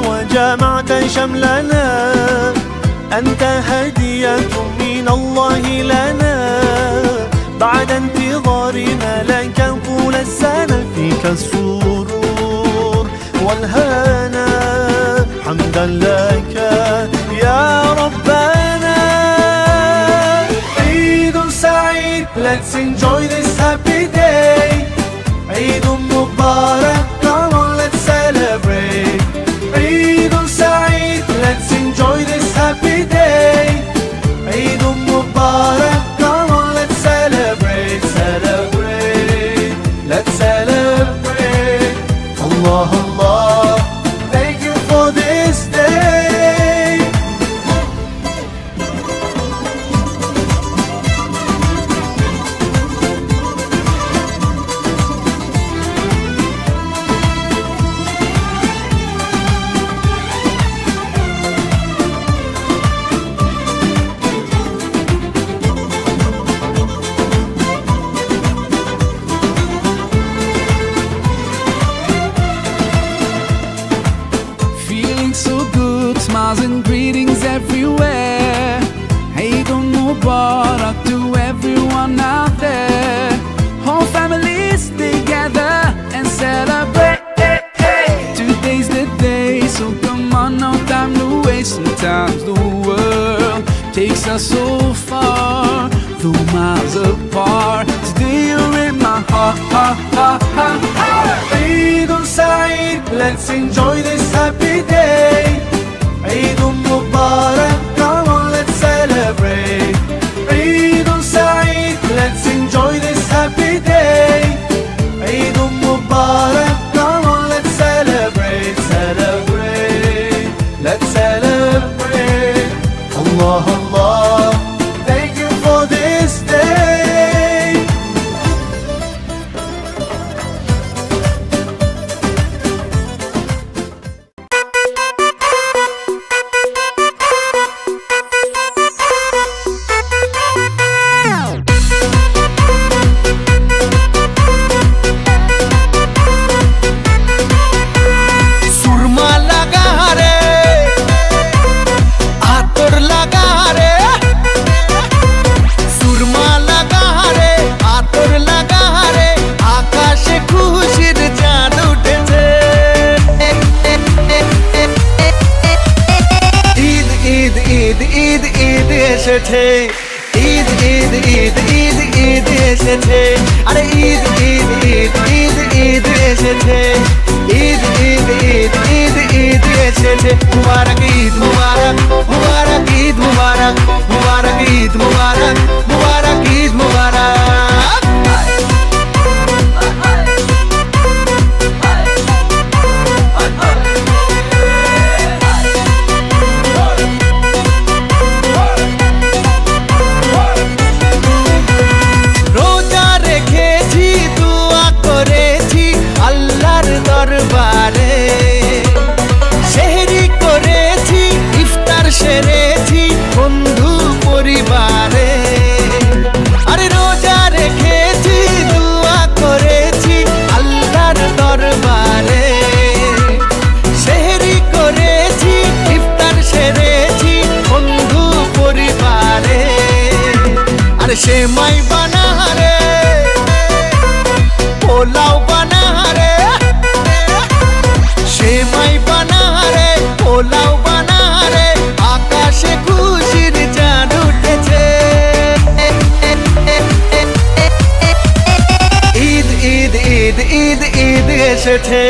وجمعت شملنا، أنت هدية من الله لنا، بعد انتظارنا لك طول السنة، فيك السرور والهنا، حمدا لك يا ربنا. عيد سعيد, let's enjoy this happy day. Eid Mubarak, come on let's celebrate. Eid Saeed, let's enjoy this happy day. Eid Mubarak, come on let's celebrate, celebrate, let's celebrate. Allah Allah, thank you for this day. Smiles and greetings everywhere. Eid Mubarak to everyone out there. Whole families together and celebrate. Today's the day, so come on, no time to waste. Sometimes the world takes us so far, though miles apart. Today you're in my heart, Eid Saeed, let's enjoy this happy day. Eid Mubarak, come on let's celebrate. Eid Saeed, let's enjoy this happy day. Eid Mubarak, come on let's celebrate, celebrate, let's celebrate. Allah Allah, thank you for this day. Eid Eid Eid Eid Eid এসেছে, আরে ঈদ ঈদ ঈদ ঈদ ঈদ এসেছে, ঈদ ঈদ ঈদ ঈদ ঈদ এসেছে। মুবারক ঈদ মুবারক, মুবারক ঈদ মুবারক, মুবারক ঈদ মুবারক, মুবারক ঈদ মুবারক। সেহরি করেছি, ইফতার সেরেছি বন্ধু পরিবারে, আরে রোজা রেখেছি, দোয়া করেছি আল্লাহর দরবারে। সেহরি করেছি, ইফতার সেরেছি বন্ধু পরিবারে, আরে সেমাই বানারে, পোলাও বানারে, সেমাই বানারে, পোলাও বানারে, আকাশে খুশির চাঁদ উঠেছে। ঈদ ঈদ ঈদ ঈদ ঈদ এসেছে,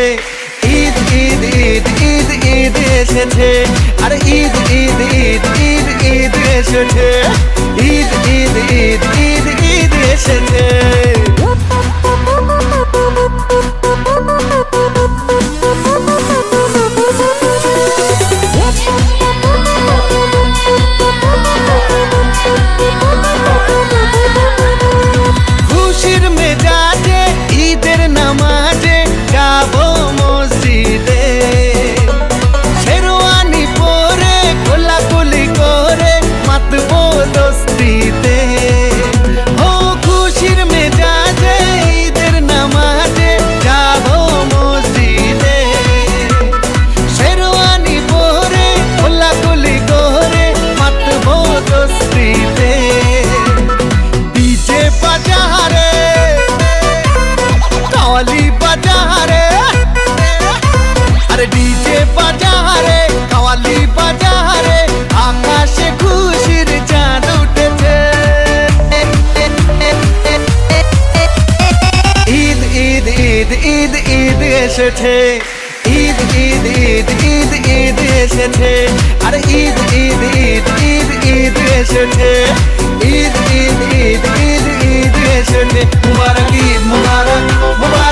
ঈদ ঈদ ঈদ ঈদ ঈদ এসেছে, আর ঈদ ঈদ ঈদ ঈদ ঈদ এসেছে, ঈদ ঈদ ঈদ ঈদ ঈদ এসেছে। খুশির মেজাজে ঈদের নামাজে যাবো মসজিদে, শেরওয়ানি পরে কোলাকুলি করে মাতবো দোস্তিতে। ও খুশির মেজাজে বাজারে কাওয়ালি বাজারে আকাশে খুশির চাঁদ উঠেছে ঈদ ঈদ ঈদ ঈদ ঈদ এসেছে ঈদ ঈদ ঈদ ঈদ ঈদ এসেছে আরে ঈদ ঈদ ঈদ ঈদ ঈদ এসেছে ঈদ ঈদ ঈদ ঈদ ঈদ এসেছে মুবারক ঈদ মুবারক মুবারক